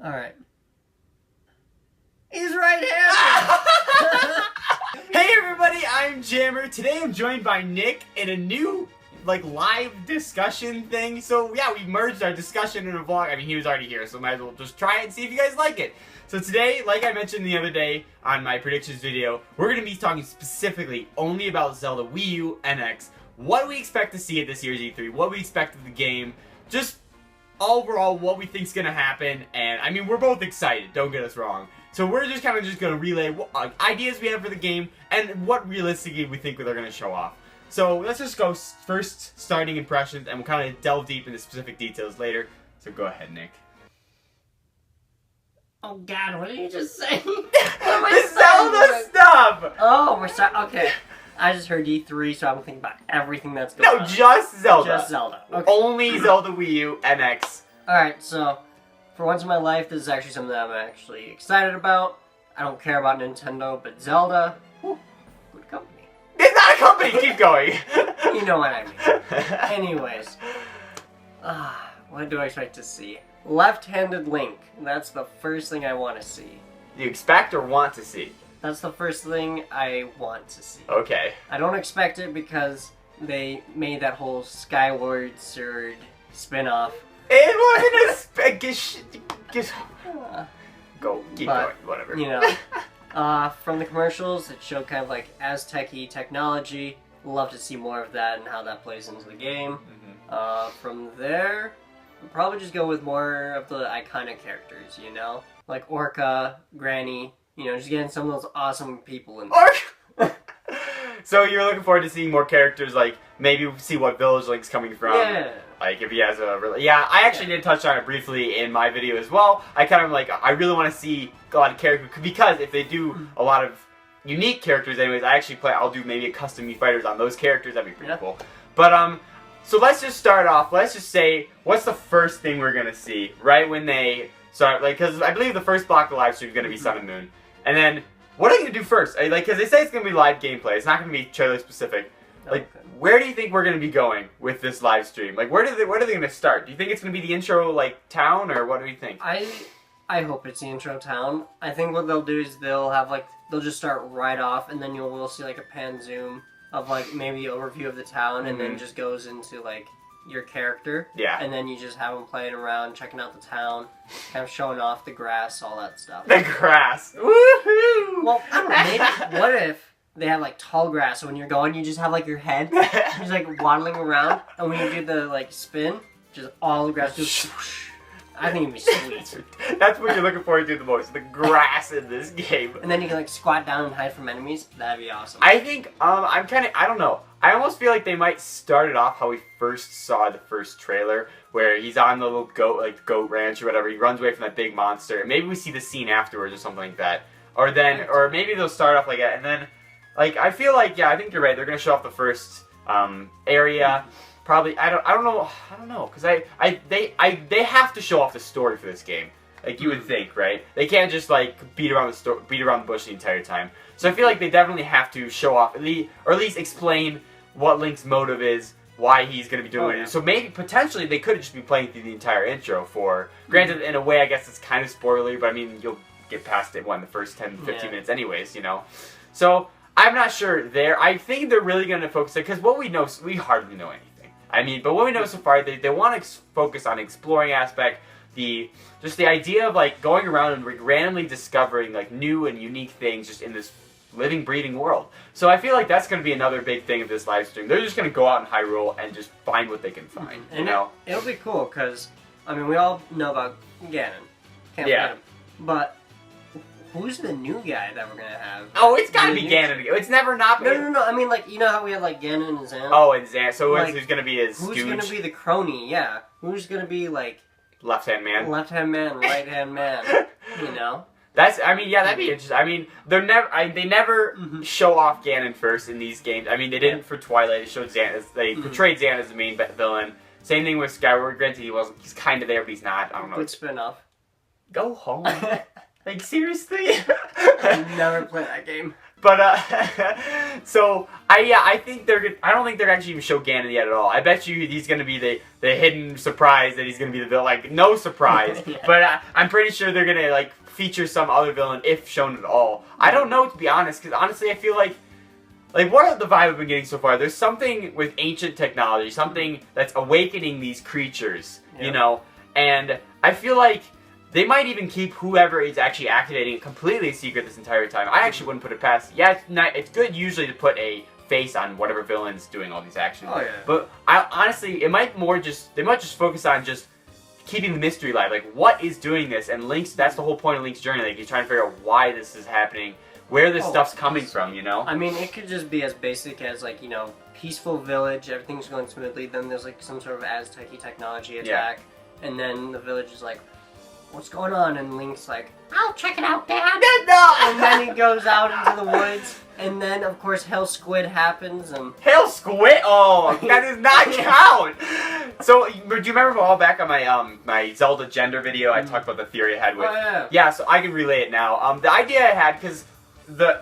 Alright. He's right-handed! Hey everybody, I'm Jammer. Today I'm joined by Nick in a new, live discussion thing. So yeah, we merged our discussion in a vlog. I mean, he was already here, so might as well just try it and see if you guys like it. So today, like I mentioned the other day on my predictions video, we're going to be talking specifically only about Zelda Wii U NX. What we expect to see at this year's E3, what we expect of the game, just overall what we think's going to happen. And I mean, we're both excited, don't get us wrong. So we're just kind of going to relay what ideas we have for the game and what realistically we think they're going to show off. So let's just go first, starting impressions, and we'll kind of delve deep into specific details later. So go ahead, Nick. Oh god, what did you just say? The Zelda stuff! Oh, we're sorry. Okay. I just heard E3, so I'm thinking about everything that's going on. No, just Zelda. Just Zelda. Okay. Only Zelda Wii U NX. Alright, so for once in my life, this is actually something that I'm actually excited about. I don't care about Nintendo, but Zelda, whew, good company. It's not a company, keep going. You know what I mean. Anyways, what do I expect to see? Left-handed Link. That's the first thing I want to see. You expect or want to see? That's the first thing I want to see. Okay. I don't expect it because they made that whole Skyward Sword spin-off. It wasn't keep going, whatever. You know, from the commercials, it showed kind of like Aztec-y technology. Love to see more of that and how that plays into the game. From there, I'll probably just go with more of the iconic characters, you know? Like Orca, Granny, you know, just getting some of those awesome people in there. So you're looking forward to seeing more characters, like maybe see what village Link's coming from. Yeah. Like if he has a really, I actually did touch on it briefly in my video as well. I kind of I really want to see a lot of characters because if they do a lot of unique characters, anyways, I'll do maybe a custom Mii Fighters on those characters. That'd be pretty cool. But so let's just start off. Let's just say what's the first thing we're gonna see right when they start, because I believe the first block of live stream is gonna be Sun and Moon, and then. What are you going to do first? Because they say it's going to be live gameplay. It's not going to be trailer specific. Where do you think we're going to be going with this live stream? Where are they going to start? Do you think it's going to be the intro, town, or what do you think? I hope it's the intro town. I think what they'll do is they'll have, they'll just start right off, and then we'll see, a pan zoom of, maybe an overview of the town, and then just goes into, your character. Yeah. And then you just have them playing around, checking out the town, kind of showing off the grass, all that stuff. The grass! Woohoo! Well, I don't know, maybe, what if they have, tall grass, so when you're going, you just have, your head, just, waddling around, and when you do the, spin, just all the grass goes whoosh. I think it'd be sweet. That's what you're looking forward to the most, the grass in this game. And then you can, squat down and hide from enemies. That'd be awesome. I think, I don't know. I almost feel like they might start it off how we first saw the first trailer, where he's on the little goat, goat ranch or whatever. He runs away from that big monster, and maybe we see the scene afterwards or something like that. Or maybe they'll start off like that, and then, I feel like, I think you're right. They're gonna show off the first area. Probably, I don't know, because they have to show off the story for this game. You would think, right? They can't just beat around the bush the entire time. So I feel like they definitely have to show off, or at least explain what Link's motive is, why he's going to be doing it. So maybe, potentially, they could just be playing through the entire intro for, granted, in a way, I guess it's kind of spoilery, but I mean, you'll get past it, in the first 10, 15 minutes anyways, you know? So, I'm not sure there. I think they're really going to focus it, because what we know, we hardly know anything. I mean, but what we know so far, they want to focus on exploring aspect, just the idea of going around and randomly discovering new and unique things just in this living, breathing world. So I feel like that's going to be another big thing of this live stream. They're just going to go out in Hyrule and just find what they can find. You know, it'll be cool because I mean we all know about Ganon. Can't forget him. But who's the new guy that we're gonna have? Oh, it's gotta be Ganon. It's never not been. No. I mean, you know how we had Ganon and Zan? Oh, and Zan. So who's gonna be his Who's stooge? gonna be the crony? Yeah. Who's gonna be left-hand man? Left-hand man, right-hand man. You know? I mean, yeah, that'd be interesting. I mean, they never show off Ganon first in these games. I mean, they didn't for Twilight. They showed Zan they portrayed Zan as the main villain. Same thing with Skyward. Granted, he's kind of there, but he's not. I don't know. Good spin-off. Go home. Like, seriously? I've never played that game. But, so, I think I don't think they're actually even show Ganon yet at all. I bet you he's gonna be the hidden surprise that he's gonna be the villain. Like, no surprise. Yeah. But I'm pretty sure they're gonna, like, feature some other villain if shown at all. I don't know, to be honest, because honestly, I feel like, what are the vibe I've been getting so far? There's something with ancient technology, something that's awakening these creatures, you know? And I feel like they might even keep whoever is actually activating it completely a secret this entire time. I actually wouldn't put it past. Yeah, it's good usually to put a face on whatever villain's doing all these actions. Oh, yeah. But honestly, they might just focus on just keeping the mystery alive. Like, what is doing this? And that's the whole point of Link's journey. Like, he's trying to figure out why this is happening, where this stuff's coming from, you know? I mean, it could just be as basic as, like, you know, peaceful village, everything's going smoothly, then there's, like, some sort of Aztec-y technology attack, and then the village is like, what's going on? And Link's like, I'll check it out, Dad! No! And then he goes out into the woods, and then, of course, Hell Squid happens, and... Hell Squid? Oh, that does not count! So, do you remember all back on my my Zelda gender video, I talked about the theory I had with... Oh, yeah. Yeah, so I can relay it now. The idea I had, because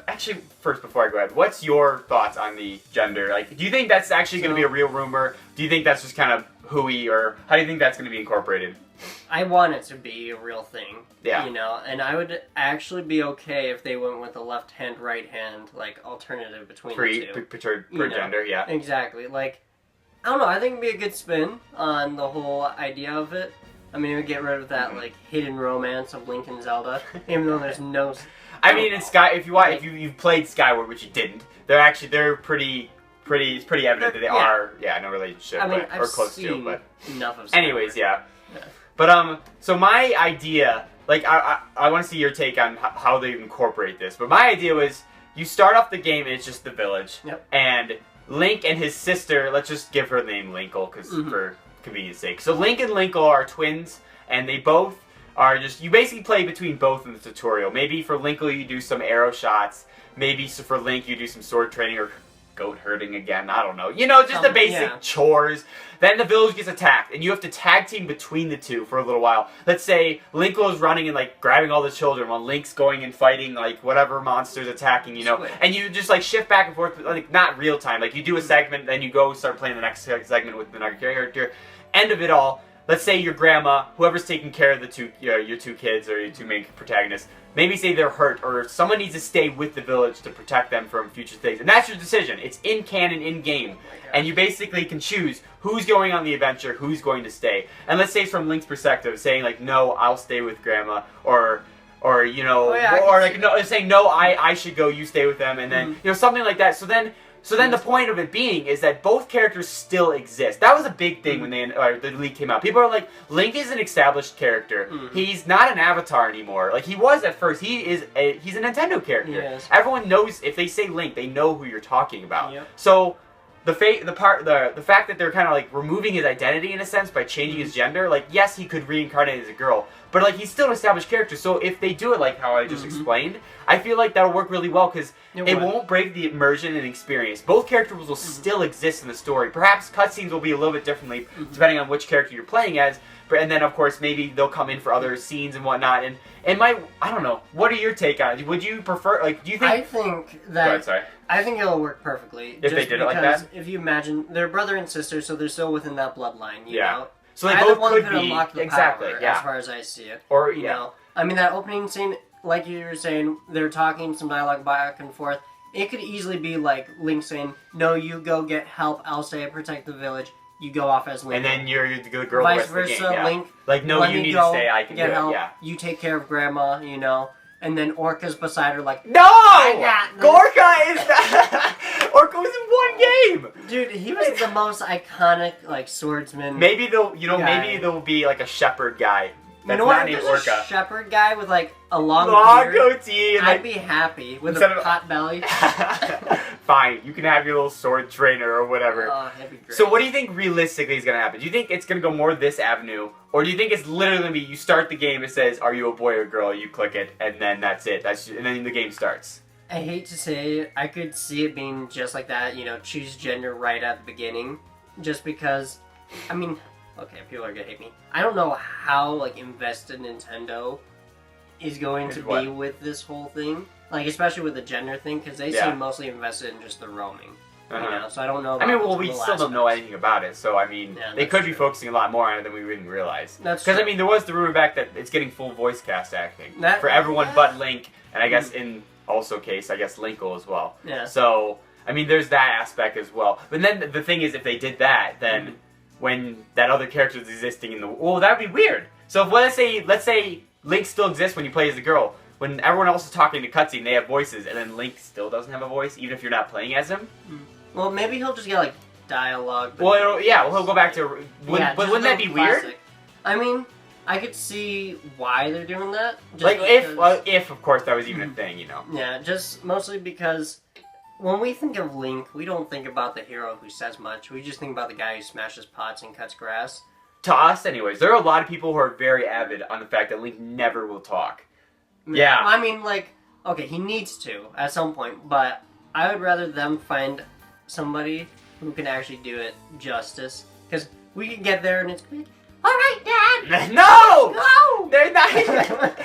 actually, first, before I go ahead, what's your thoughts on the gender? Like, do you think that's actually going to be a real rumor? Do you think that's just kind of hooey, or how do you think that's going to be incorporated? I want it to be a real thing. Yeah. You know, and I would actually be okay if they went with a left hand, right hand, like, alternative between the two. Per gender, yeah. Exactly. Like, I don't know, I think it'd be a good spin on the whole idea of it. I mean, it would get rid of that, like, hidden romance of Link and Zelda, even though there's no... I mean, if you've played Skyward, which you didn't, they're pretty evident that they are, no relationship, I mean, or close to, but... enough of Skyward. Anyways, yeah. But, so my idea, like, I want to see your take on how they incorporate this, but my idea was, you start off the game and it's just the village, and Link and his sister, let's just give her the name Linkle, because for convenience sake. So Link and Linkle are twins, and they both are you basically play between both in the tutorial. Maybe for Linkle you do some arrow shots, maybe for Link you do some sword training, or goat herding again, I don't know. You know, just the basic chores. Then the village gets attacked, and you have to tag team between the two for a little while. Let's say Linkle is running and, like, grabbing all the children, while Link's going and fighting, like, whatever monster's attacking, you know? And you just, like, shift back and forth, like, not real time. Like, you do a segment, then you go start playing the next segment with another character. End of it all, let's say your grandma, whoever's taking care of the your two kids or your two main protagonists, maybe say they're hurt, or someone needs to stay with the village to protect them from future things. And that's your decision. It's in canon, in game. And you basically can choose who's going on the adventure, who's going to stay. And let's say from Link's perspective, saying like, no, I'll stay with Grandma, or you know, or like, no, saying, no, I should go, you stay with them, and then, you know, something like that. So then the point of it being is that both characters still exist. That was a big thing when the leak came out. People are like, Link is an established character. He's not an avatar anymore. Like he was at first. He's a Nintendo character. Yes. Everyone knows, if they say Link, they know who you're talking about. Yep. So the fact that they're kind of like removing his identity in a sense by changing his gender, like yes, he could reincarnate as a girl, but like he's still an established character. So if they do it like how I just explained, I feel like that'll work really well because it won't break the immersion and experience. Both characters will still exist in the story. Perhaps cutscenes will be a little bit differently depending on which character you're playing as. And then of course maybe they'll come in for other scenes and whatnot. And it might, I don't know. What are your take on it? Would you prefer, like, do you think? I think that. Go ahead, sorry. I think it'll work perfectly. If they did it like that? If you imagine, they're brother and sister, so they're still within that bloodline, you know? So they Either both one could could unlock the power, as far as I see it. Or, you know? I mean, that opening scene, like you were saying, they're talking some dialogue back and forth. It could easily be like Link saying, no, you go get help, I'll stay and protect the village. You go off as Link. And then you're the good girl. Vice versa, Link. Like, no, you need to stay, I can do it, help, you take care of Grandma, you know? And then Orca's beside her like, no! Gorka is Orca was in one game! Dude, he was the most iconic, like, swordsman. Maybe maybe the'll be like a shepherd guy. That's you know what? not named Orca. A shepherd guy with like a long beard, goatee. And I'd be happy with a pot belly. Fine, you can have your little sword trainer or whatever. Oh, that'd be great. So what do you think realistically is going to happen? Do you think it's going to go more this avenue? Or do you think it's literally going to be you start the game, it says, are you a boy or girl? You click it, and then that's it. And then the game starts. I hate to say it, I could see it being just like that, you know, choose gender right at the beginning. Just because, I mean, okay, people are gonna hate me. I don't know how, like, invested Nintendo is going to What? be with this whole thing. Like, especially with the gender thing, because they seem mostly invested in just the roaming. You know, so I don't know about we still don't know anything about it, so I mean, they could be focusing a lot more on it than we even realize. That's true. Because, I mean, there was the rumor back that it's getting full voice cast acting for everyone but Link, and I guess in also case, I guess Linkle as well. Yeah. So, I mean, there's that aspect as well. But then the thing is, if they did that, then when that other character is existing in the... Well, that would be weird. So, if, let's say Link still exists when you play as a girl. When everyone else is talking to cutscene, they have voices, and then Link still doesn't have a voice, even if you're not playing as him. Well, maybe he'll just get, like, dialogue. Well, he'll go back to... but wouldn't that be weird? I mean, I could see why they're doing that. Just like, if, of course, that was even a thing, you know. Yeah, just mostly because when we think of Link, we don't think about the hero who says much. We just think about the guy who smashes pots and cuts grass. To us, anyways. There are a lot of people who are very avid on the fact that Link never will talk. Yeah. I mean, like, okay, he needs to at some point, but I would rather them find somebody who can actually do it justice. Because we can get there and it's like, alright, Dad! No! No! They're not...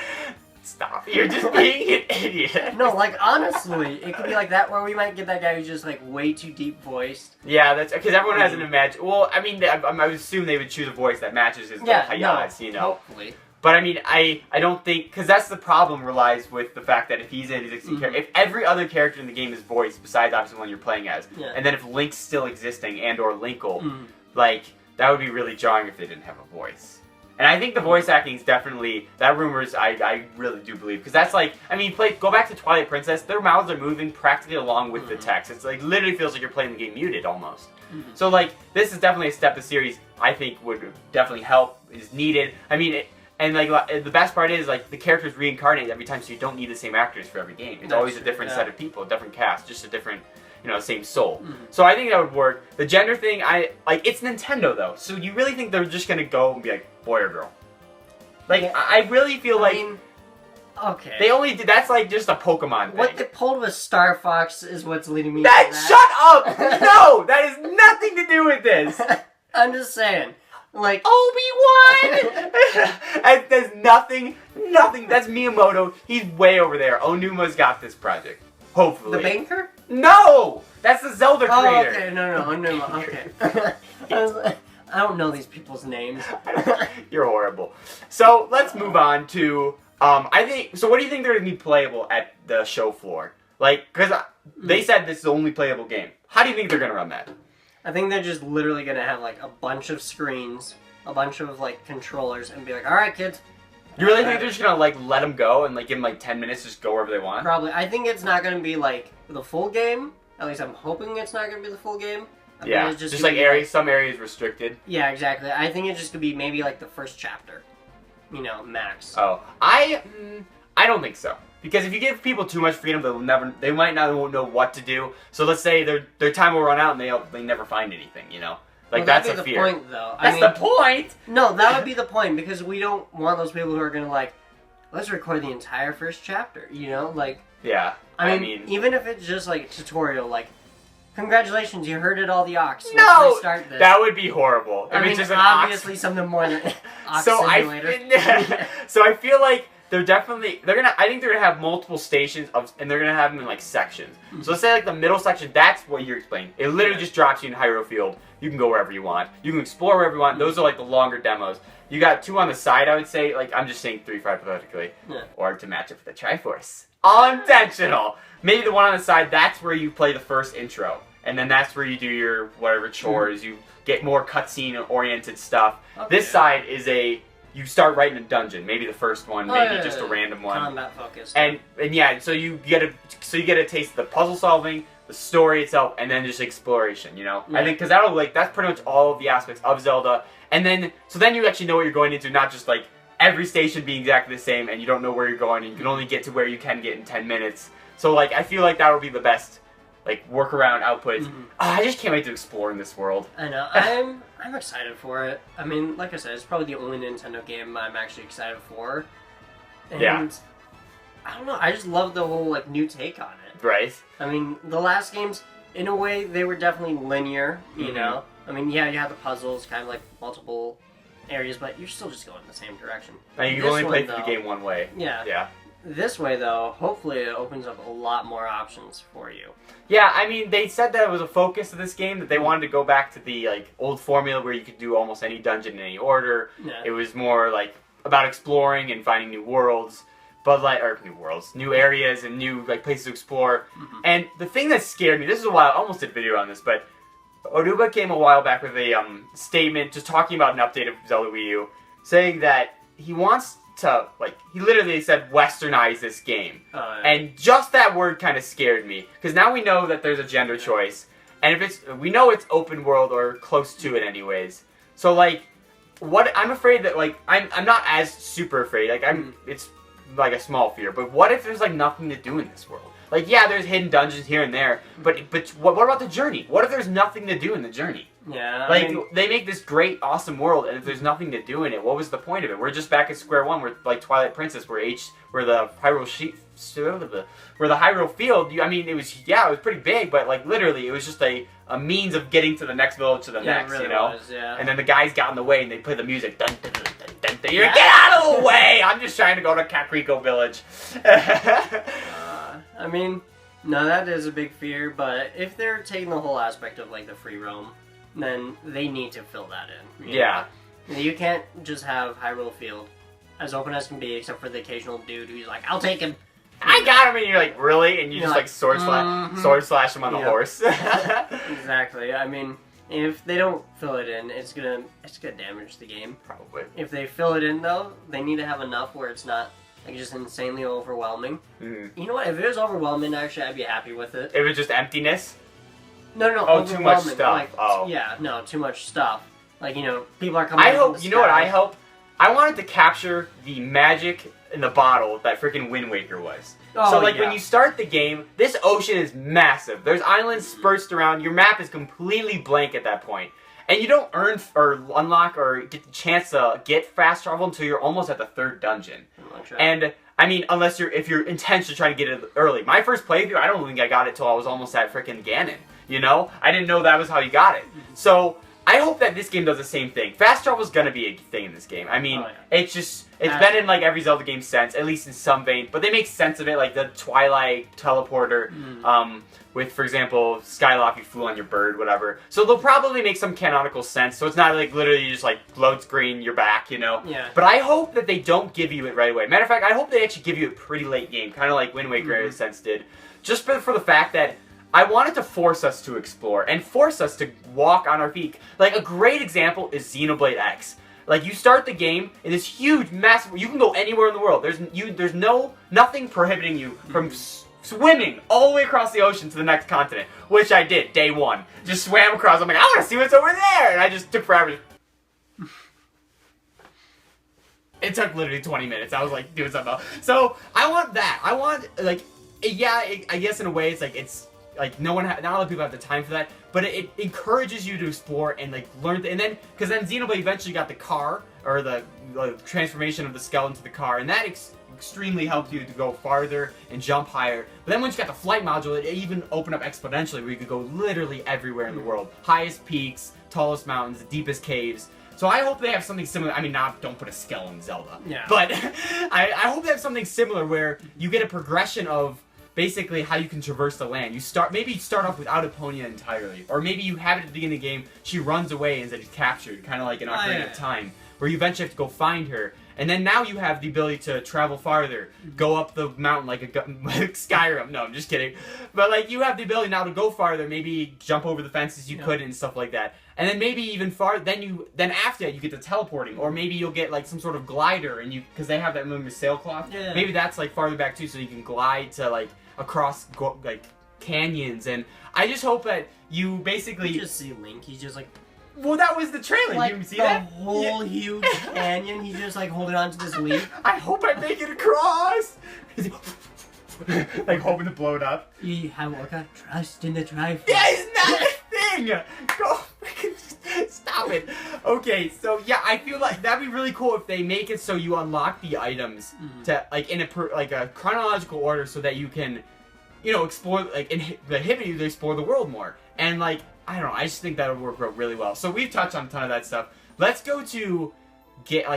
Stop. You're just being an idiot. No, like, honestly, it could be like that where we might get that guy who's just, like, way too deep voiced. Yeah, that's... Because everyone has an imagine... Well, I mean, I would assume they would choose a voice that matches his hayas, you know? Hopefully. But I mean, I don't think... Because that's the problem relies with the fact that if he's an existing character... If every other character in the game is voiced, besides obviously the one you're playing as, and then if Link's still existing and or Linkle, like, that would be really jarring if they didn't have a voice. And I think the voice acting is definitely... That rumors, I really do believe. Because that's like... I mean, go back to Twilight Princess, their mouths are moving practically along with the text. It's like, literally feels like you're playing the game muted, almost. So, like, this is definitely a step the series, I think, would definitely help, is needed. I mean... And, like, the best part is, like, the characters reincarnate every time, so you don't need the same actors for every game. It's always a different set of people, a different cast, just a different, you know, same soul. So I think that would work. The gender thing, it's Nintendo, though, so you really think they're just gonna go and be like, boy or girl? Like, I really feel like... Okay. They only did... That's, like, just a Pokemon thing. What they pulled with Star Fox is what's leading me to that. that. Shut up! No! That has nothing to do with this! I'm just saying. Like Obi-Wan! There's nothing, that's Miyamoto, he's way over there. Onuma's got this project. Hopefully. The banker? No! That's the Zelda creator. Oh, okay, no, Onuma, okay. I was like, I don't know these people's names. You're horrible. So, let's move on to, I think, so what do you think they're going to be playable at the show floor? Like, because they said this is the only playable game. How do you think they're going to run that? I think they're just literally going to have, like, a bunch of screens, a bunch of, like, controllers, and be like, alright, kids. You really think they're just going to, like, let them go and, like, give them, like, 10 minutes to just go wherever they want? Probably. I think it's not going to be, like, the full game. At least I'm hoping it's not going to be the full game. Yeah, it's just like areas, some areas restricted. Yeah, exactly. I think it's just going to be maybe, like, the first chapter. You know, max. Oh. I don't think so. Because if you give people too much freedom, they might not know what to do. So let's say their time will run out and they never find anything, you know? Like, that's a fear. That'd be the point, though. That's the point! No, that would be the point, because we don't want those people who are gonna, like, let's record the entire first chapter, you know? Like... Yeah, I mean, even if it's just, like, a tutorial, like, congratulations, you herded all the ox. No! Start this. That would be horrible. I mean, just obviously something more than ox simulator. So I feel like... I think they're gonna have multiple stations and they're gonna have them in like sections. So let's say like the middle section, that's what you're explaining. It literally just drops you in Hyrule Field. You can go wherever you want. You can explore wherever you want. Those are like the longer demos. You got 2 on the side, I would say. Like, I'm just saying 3 hypothetically. Yeah. Or to match it with the Triforce. Unintentional. Maybe the one on the side, that's where you play the first intro. And then that's where you do your whatever chores. You get more cutscene oriented stuff. Okay. This side is you start right in a dungeon, maybe the first one, maybe just a random one. Combat focused. And yeah, so you get a taste of the puzzle solving, the story itself, and then just exploration, you know? Yeah. I think, because that's pretty much all of the aspects of Zelda. And then, so then you actually know what you're going into, not just like every station being exactly the same and you don't know where you're going and you can only get to where you can get in 10 minutes. So like, I feel like that would be the best, like, workaround outputs. I just can't wait to explore in this world. I know. I'm excited for it. I mean, like I said, it's probably the only Nintendo game I'm actually excited for. And I don't know, I just love the whole, like, new take on it. Right. I mean, the last games, in a way, they were definitely linear, you know? I mean, yeah, you have the puzzles, kind of like multiple areas, but you're still just going in the same direction. And you can only play through the game one way. Yeah. Yeah. This way, though, hopefully it opens up a lot more options for you. Yeah, I mean, they said that it was a focus of this game, that they wanted to go back to the, like, old formula where you could do almost any dungeon in any order. Yeah. It was more, like, about exploring and finding new worlds, but, like, or new worlds, new areas and new, like, places to explore. Mm-hmm. And the thing that scared me, this is a while, I almost did a video on this, but Oduba came a while back with a statement just talking about an update of Zelda Wii U, saying that he wants to, like, he literally said westernize this game. And just that word kind of scared me, because now we know that there's a gender choice, and if it's, we know it's open world or close to it anyways. So, like, what, I'm afraid that, like, I'm not as super afraid, like, it's like a small fear, but what if there's, like, nothing to do in this world? Like, yeah, there's hidden dungeons here and there, but what about the journey? What if there's nothing to do in the journey? Yeah, like, they make this great, awesome world, and if there's nothing to do in it, what was the point of it? We're just back at square one, where, like, Twilight Princess, where the Hyrule Field, I mean, it was pretty big, but, like, literally, it was just a means of getting to the next village to the next, it really you know? was, yeah. And then the guys got in the way, and they play the music, dun, dun, dun, dun, dun, dun. You're like, get out of the way! I'm just trying to go to Kakariko Village. I mean, no, that is a big fear, but if they're taking the whole aspect of, like, the free roam, then they need to fill that in. Yeah. You can't just have Hyrule Field as open as can be, except for the occasional dude who's like, I'll take him. I got him, and you're like, really? And you just, like, sword slash him on the horse. Exactly. I mean, if they don't fill it in, it's gonna damage the game. Probably. If they fill it in, though, they need to have enough where it's not, like, just insanely overwhelming. Mm-hmm. You know what? If it was overwhelming, actually, I'd be happy with it. It was just emptiness? No, Oh, too much stuff. Like, oh. Yeah, no, too much stuff. Like, you know, people are coming I from hope, the you know what sky. I hope? I wanted to capture the magic in the bottle that freaking Wind Waker was. Oh, so, like, yeah. when you start the game, this ocean is massive. There's islands dispersed around. Your map is completely blank at that point. And you don't earn or unlock or get the chance to get fast travel until you're almost at the third dungeon. And, I mean, if you're intentionally trying to get it early. My first playthrough, I don't think I got it till I was almost at freaking Ganon. You know? I didn't know that was how you got it. So, I hope that this game does the same thing. Fast travel's gonna be a thing in this game. I mean, it's been in, like, every Zelda game since, at least in some vein. But they make sense of it, like the Twilight teleporter, with, for example, Skylock, you flew on your bird, whatever. So they'll probably make some canonical sense. So it's not, like, literally just, like, load screen, you're back, you know? Yeah. But I hope that they don't give you it right away. Matter of fact, I hope they actually give you a pretty late game, kind of like Wind Waker in a sense did. Just for the fact that I wanted to force us to explore and force us to walk on our feet. Like, a great example is Xenoblade X. Like, you start the game in this huge, massive, you can go anywhere in the world. There's nothing prohibiting you from swimming all the way across the ocean to the next continent, which I did, day one. Just swam across, I'm like, I want to see what's over there, and I just took forever. It took literally 20 minutes. I was like, doing something else. So, I want that. I want, like, yeah, I guess in a way it's like, not a lot of people have the time for that, but it encourages you to explore and, like, learn, and then, because then Xenoblade eventually got the car, or the transformation of the skeleton to the car, and that extremely helped you to go farther and jump higher. But then once you got the flight module, it even opened up exponentially, where you could go literally everywhere in the world. Highest peaks, tallest mountains, deepest caves. So I hope they have something similar. I mean, don't put a skeleton in Zelda. Yeah. But I hope they have something similar where you get a progression of basically how you can traverse the land. Maybe you start off without Epona entirely. Or maybe you have it at the beginning of the game, she runs away and is captured, kind of like in Ocarina of Time, where you eventually have to go find her. And then now you have the ability to travel farther, go up the mountain like Skyrim. No, I'm just kidding. But, like, you have the ability now to go farther, maybe jump over the fences you could and stuff like that. And then maybe even then after that you get the teleporting, or maybe you'll get, like, some sort of glider, and because they have that sailcloth. Yeah. Maybe that's, like, farther back too, so you can glide to, like, across, like, canyons. And I just hope that you basically... You just see Link, he's just like... Well, that was the trailer. Like, you see that? The whole huge canyon, he's just, like, holding on to this leaf. I hope I make it across! Like, hoping to blow it up. You have trust in the Triforce. Yeah, isn't that a thing? Go freaking stop it. Okay, so yeah, I feel like that'd be really cool if they make it so you unlock the items to, like, in a chronological order, so that you can, you know, explore, like, inhibit you to explore the world more. And, like, I don't know, I just think that would work out really well. So we've touched on a ton of that stuff. Let's go to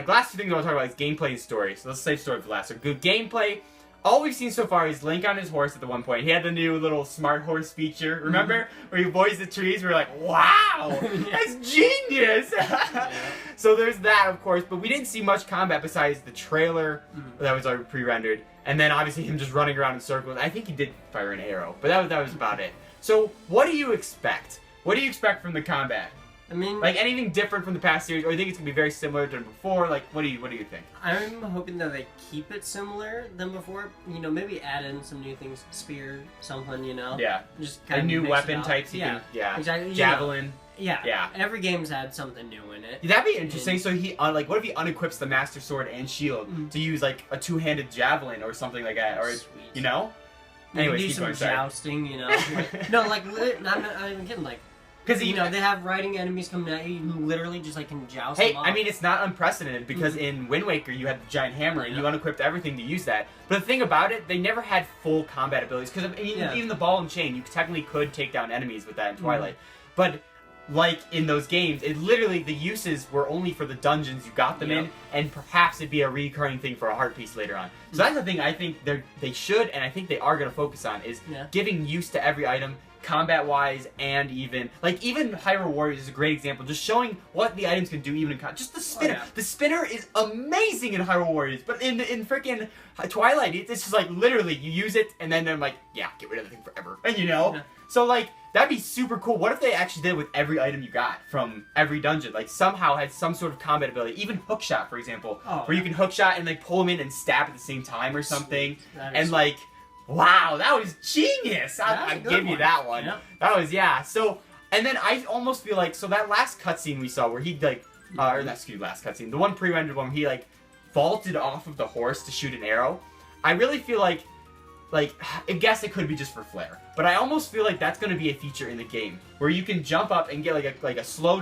last two things I want to talk about is gameplay and story. So let's save story for last. So good gameplay. All we've seen so far is Link on his horse at the one point. He had the new little smart horse feature, remember? Where he avoids the trees. We're like, wow, that's genius! Yeah. So there's that, of course, but we didn't see much combat besides the trailer that was already pre-rendered. And then obviously him just running around in circles. I think he did fire an arrow, but that was about it. So what do you expect? What do you expect from the combat? I mean, like anything different from the past series, or you think it's gonna be very similar to before? Like, what do you think? I'm hoping that they keep it similar than before. You know, maybe add in some new things, spear, something. You know, Yeah. just kind A of new mix weapon it up. types. Yeah, exactly. Javelin. Yeah, Yeah. Every game's had something new in it. That'd be interesting. So he what if he unequips the Master Sword and Shield to use like a two-handed javelin or something like that, or Sweet. you know? You Anyways, do keep some going, sorry. jousting, you know. No, like I'm not even kidding. Like, Because you know, they have riding enemies coming at you who literally just like can joust. Hey, them I off. mean, it's not unprecedented because in Wind Waker you had the giant hammer and you unequipped everything to use that. But the thing about it, they never had full combat abilities because even the ball and chain, you technically could take down enemies with that in Twilight. But like in those games, it literally the uses were only for the dungeons you got them in, and perhaps it'd be a recurring thing for a heart piece later on. So that's the thing I think they should, and I think they are going to focus on is giving use to every item. Combat-wise, and even Hyrule Warriors is a great example. Just showing what the items can do, even in just the spinner. Oh, yeah. The spinner is amazing in Hyrule Warriors, but in freaking Twilight, it's just like literally you use it, and then they're like, yeah, get rid of the thing forever, and you know. Yeah. So like that'd be super cool. What if they actually did with every item you got from every dungeon? Like somehow had some sort of combat ability, even hookshot, for example, where you can hookshot and like pull them in and stab at the same time or something, and like. Wow, that was genius! I'll give you that one. Yep. That was, So, and then I almost feel like, so that last cutscene we saw where he like, or not, excuse me, last cutscene, the one pre-rendered one where he like vaulted off of the horse to shoot an arrow, I really feel like, I guess it could be just for flair, but I almost feel like that's going to be a feature in the game where you can jump up and get like a slow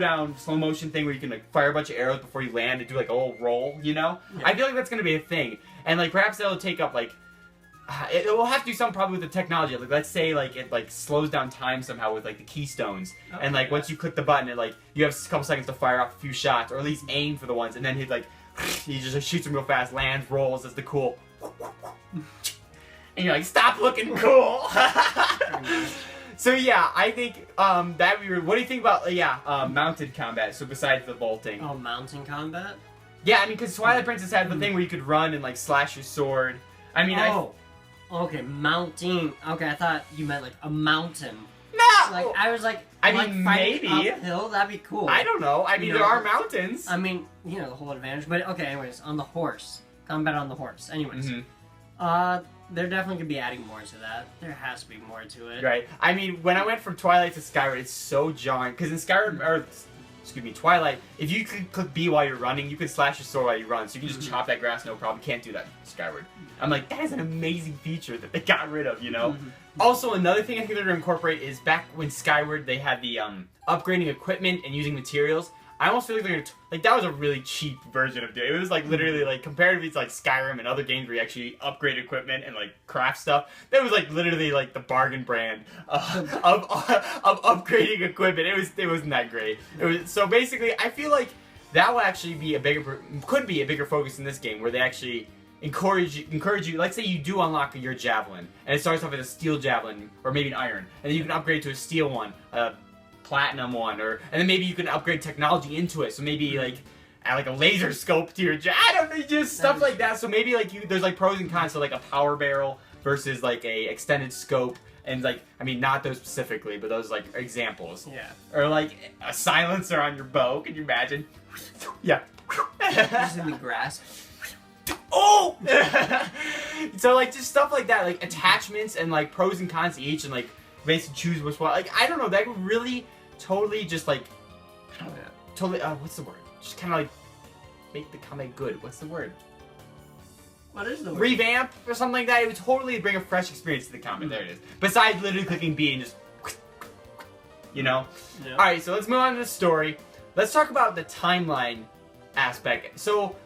motion thing where you can like fire a bunch of arrows before you land and do like a little roll, you know? Yeah. I feel like that's going to be a thing, and like perhaps that'll take up like. It will have to do something probably with the technology. Like, let's say like it like slows down time somehow with like the keystones, and like once you click the button, it like you have a couple seconds to fire off a few shots, or at least aim for the ones, and then he just shoots them real fast, lands, rolls, does the cool, and you're like, stop looking cool. So yeah, I think that we were. What do you think about mounted combat? So besides the vaulting. Oh, mountain combat. Yeah, I mean, because Twilight Princess had the thing where you could run and like slash your sword. I mean, Okay, mounting. Okay, I thought you meant like a mountain. No! Like, I was like, I mean, maybe. Uphill, that'd be cool. I don't know. I mean, there are mountains. I mean, you know, the whole advantage. But, okay, anyways, on the horse. Combat on the horse. Anyways. They're definitely going to be adding more to that. There has to be more to it. Right. I mean, when I went from Twilight to Skyward, it's so jarring. Because in Skyward, or, excuse me, Twilight, if you could click B while you're running, you can slash your sword while you run. So you can just chop that grass, no problem. Can't do that in Skyward. I'm like, that is an amazing feature that they got rid of, you know? Also, another thing I think they're going to incorporate is back when Skyward, they had the upgrading equipment and using materials. I almost feel like they're going to, like, that was a really cheap version of it. It was, like, literally, like, comparatively to, like, Skyrim and other games where you actually upgrade equipment and, like, craft stuff. That was, like, literally, like, the bargain brand of upgrading equipment. It wasn't that great. So, basically, I feel like that will actually be could be a bigger focus in this game where they actually encourage you, let's say you do unlock your javelin, and it starts off as a steel javelin, or maybe an iron, and then you can upgrade to a steel one, platinum one, and then maybe you can upgrade technology into it, so maybe like add like a laser scope to your I don't know, just stuff like that. So maybe like there's like pros and cons, so like a power barrel versus like a extended scope, and like, I mean, not those specifically, but those like examples. Yeah. Or like a silencer on your bow, can you imagine? Yeah. Just in the grass. Oh! So like just stuff like that, like attachments and like pros and cons to each, and like basically choose which one. Like, I don't know, that would really totally just like totally what's the word? Just kind of like make the combat good. What's the word? What is the word? Revamp or something like that. It would totally bring a fresh experience to the combat. There it is. Besides literally clicking B and just, you know. Yeah. All right, so let's move on to the story. Let's talk about the timeline aspect. So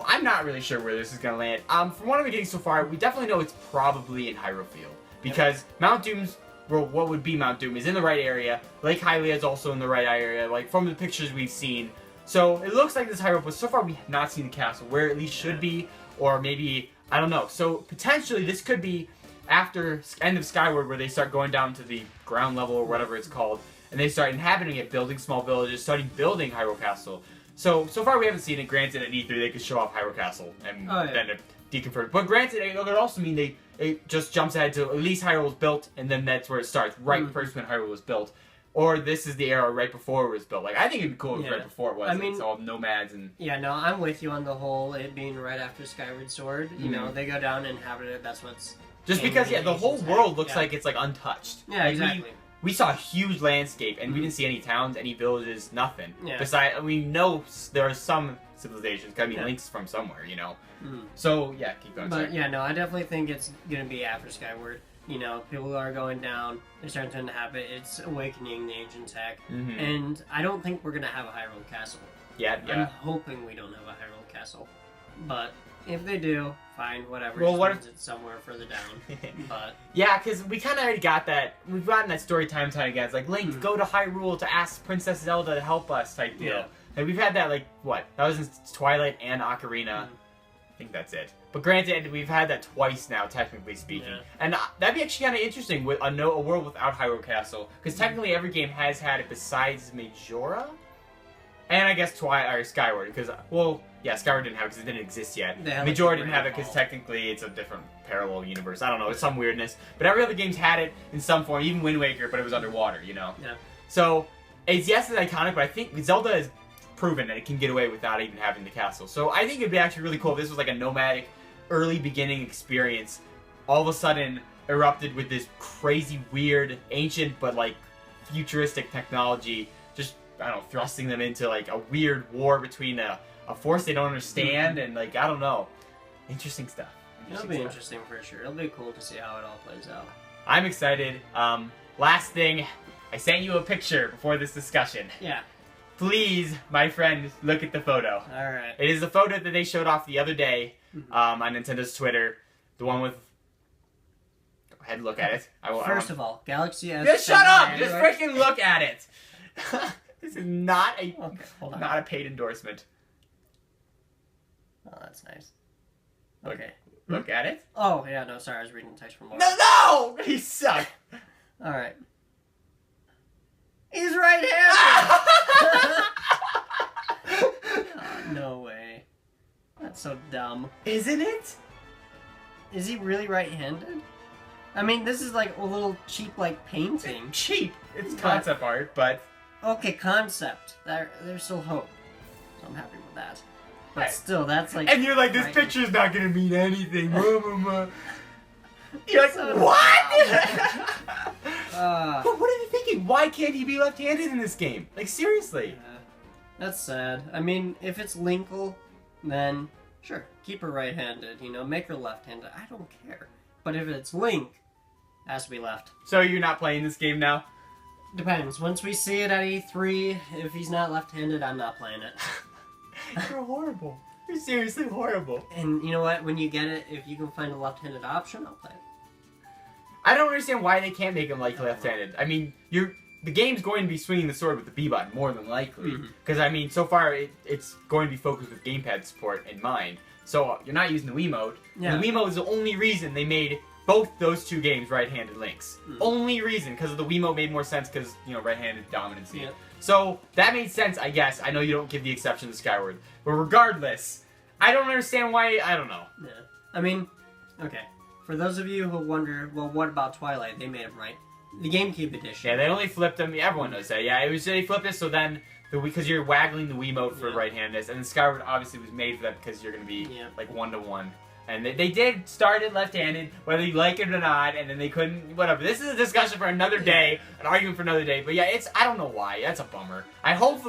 I'm not really sure where this is going to land. From what I'm getting so far, we definitely know it's probably in Hyrule Field. Because Mount Doom's, well, what would be Mount Doom, is in the right area. Lake Hylia is also in the right area, like from the pictures we've seen. So it looks like this Hyrule, but so far we have not seen the castle, where it at least should be, or maybe, I don't know. So potentially this could be after end of Skyward, where they start going down to the ground level or whatever it's called, and they start inhabiting it, building small villages, starting building Hyrule Castle. So far we haven't seen it. Granted, at E3 they could show off Hyrule Castle and then it deconfirmed. But granted, it could also mean it just jumps ahead to at least Hyrule was built, and then that's where it starts, right first when Hyrule was built. Or this is the era right before it was built. Like, I think it'd be cool if right before it was. I mean, it's all nomads and... Yeah, no, I'm with you on the whole it being right after Skyward Sword. You know, they go down and inhabit it. That's what's... Just because, the whole world looks like it's, like, untouched. Yeah, like, exactly. We saw a huge landscape, and we didn't see any towns, any villages, nothing. Yeah. Besides, we know there are some civilizations. I mean, Link's from somewhere, you know? So, yeah, keep going. But, yeah, no, I definitely think it's going to be after Skyward. You know, people are going down, they're starting to inhabit, it's awakening the ancient tech, and I don't think we're going to have a Hyrule Castle. Yeah. I'm hoping we don't have a Hyrule Castle. But if they do, fine, whatever. Well, what if it's somewhere further down? But yeah, because we kind of already got that. We've gotten that story time and time again. It's like, Link, go to Hyrule to ask Princess Zelda to help us type deal. Yeah. And we've had that, like, what? That was in Twilight and Ocarina. I think that's it. But granted, we've had that twice now, technically speaking. Yeah. And that'd be actually kind of interesting with a world without Hyrule Castle. Because technically every game has had it besides Majora. And I guess Twilight or Skyward. Because, well, yeah, Skyward didn't have it because it didn't exist yet. Majora didn't have it because technically it's a different parallel universe. I don't know, it's some weirdness. But every other game's had it in some form, even Wind Waker, but it was underwater, you know? Yeah. So, it's iconic, but I think Zelda has proven that it can get away without even having the castle. So I think it'd be actually really cool if this was like a nomadic, early beginning experience, all of a sudden erupted with this crazy, weird, ancient, but like futuristic technology, just, I don't know, thrusting them into like a weird war between a force they don't understand, and like, I don't know. Interesting stuff. It'll be interesting for sure. It'll be cool to see how it all plays out. I'm excited. Last thing, I sent you a picture before this discussion. Yeah. Please, my friend, look at the photo. Alright. It is the photo that they showed off the other day on Nintendo's Twitter. The one with... Go ahead and look at it. First of all, Galaxy S... Just shut up! Just freaking look at it! This is not a not a paid endorsement. Oh, that's nice. Okay. Look at it. Oh, yeah, no, sorry, I was reading the text from Laura. No! You suck! Alright. He's right-handed! Oh, no way. That's so dumb. Isn't it? Is he really right-handed? I mean, this is like a little cheap, like, painting. It's cheap. It's concept art, but... Okay, concept. There's still hope. So I'm happy with that. But still, that's like... And you're like, this picture's not gonna mean anything. You're like, so what? But what are you thinking? Why can't he be left-handed in this game? Like, seriously. Yeah, that's sad. I mean, if it's Linkle, then sure, keep her right-handed. You know, make her left-handed. I don't care. But if it's Link, it has to be left. So you're not playing this game now? Depends. Once we see it at E3, if he's not left-handed, I'm not playing it. You're horrible. You're seriously horrible. And you know what? When you get it, if you can find a left-handed option, I'll play it. I don't understand why they can't make him like left-handed. I mean, the game's going to be swinging the sword with the B button more than likely, because I mean, so far it's going to be focused with gamepad support in mind. So you're not using the Wiimote. Yeah. The Wiimote is the only reason they made both those two games right-handed links. Only reason, because the Wiimote made more sense because, you know, right-handed dominancy. Yeah. So that made sense, I guess. I know you don't give the exception to Skyward, but regardless, I don't understand why. I don't know. Yeah. I mean, okay. For those of you who wonder, well, what about Twilight? They made them right. The GameCube edition. Yeah, they only flipped them. Everyone knows that. Yeah, they flipped it so then because you're waggling the Wiimote for right-handedness, and then Skyward obviously was made for that because you're going to be like 1-to-1. And they did start it left-handed, whether you like it or not, and then they couldn't, whatever. This is a discussion for another day, an argument for another day, but yeah, I don't know why. That's a bummer. I don't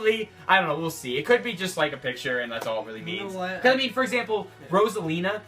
know, we'll see. It could be just like a picture, and that's all it really means. You know what? Because, I mean, for example, Rosalina,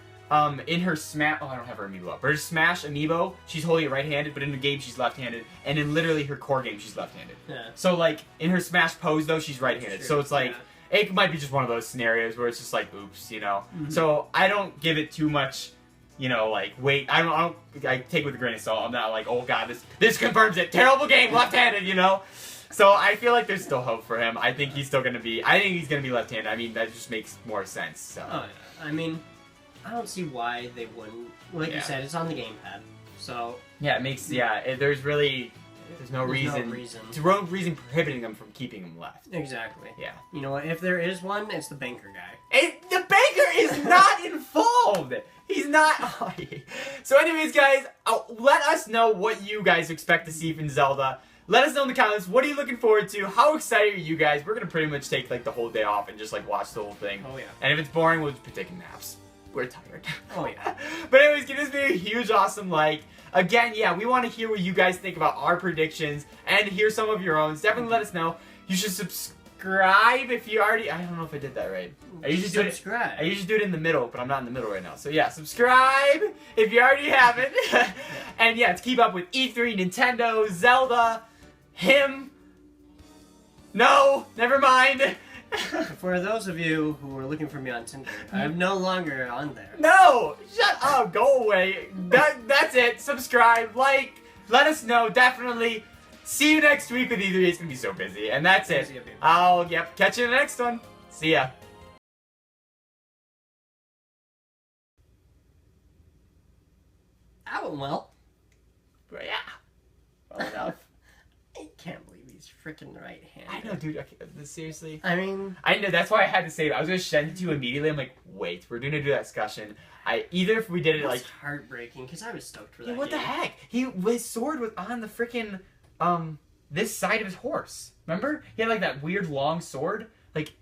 in her Smash, I don't have her amiibo up, but her Smash amiibo, she's holding it right-handed, but in the game she's left-handed, and in literally her core game she's left-handed. Yeah. So, like, in her Smash pose, though, she's right-handed. So it's like... Yeah. It might be just one of those scenarios where it's just like, oops, you know? So I don't give it too much, you know, like, weight. I take it with a grain of salt. I'm not like, oh god, this confirms it. Terrible game, left-handed, you know? So I feel like there's still hope for him. I think he's still gonna be. I think he's gonna be left-handed. I mean, that just makes more sense. So. Oh yeah. I mean, I don't see why they wouldn't. Like you said, it's on the gamepad. So. Yeah, it makes. Yeah, there's no reason. There's no reason prohibiting them from keeping him left. Exactly. Yeah. You know what? If there is one, it's the banker guy. The banker is not involved. He's not. So, anyways, guys, let us know what you guys expect to see from Zelda. Let us know in the comments. What are you looking forward to? How excited are you guys? We're gonna pretty much take like the whole day off and just like watch the whole thing. Oh yeah. And if it's boring, we'll just be taking naps. We're tired. Oh yeah. But anyways, give this video a huge awesome like. Again, yeah, we want to hear what you guys think about our predictions and hear some of your own. Definitely let us know. You should subscribe if you already. I don't know if I did that right. I usually do it in the middle, but I'm not in the middle right now. So yeah, subscribe if you already haven't. And yeah, to keep up with E3, Nintendo, Zelda, him. No, never mind. For those of you who are looking for me on Tinder, I'm no longer on there. No! Shut up! Go away! That's it. Subscribe, like, let us know, definitely. See you next week with E3. It's gonna be so busy. And that's it. I'll catch you in the next one. See ya. That went well. But yeah. Well enough. I can't believe he's freaking right-handed. I know, dude. Okay, seriously. I mean... I know, that's why I had to say it. I was going to send it to you immediately. I'm like, wait, we're going to do that discussion. Either if we did it like... heartbreaking, because I was stoked for that Dude, what game. the heck? His sword was on the freaking, this side of his horse. Remember? He had like that weird long sword. Like,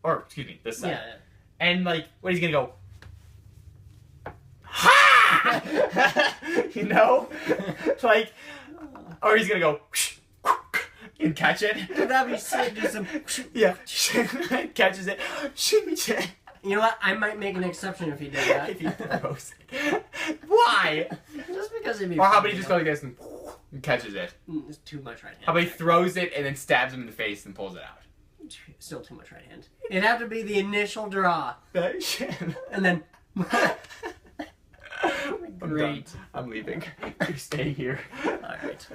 or, excuse me, this side. Yeah. And like, what he's going to go... Ha! You know? Like, or he's going to go... and catch it. Dude, that'd be sick. Do some... Yeah. Catches it. You know what? I might make an exception if he did that. If he throws it. Why? Just because it'd be Or how about he just goes like this and catches it? It's too much right hand. How about he throws it and then stabs him in the face and pulls it out? Still too much right hand. It'd have to be the initial draw. And then... Great. I'm leaving. You stay here. Alright.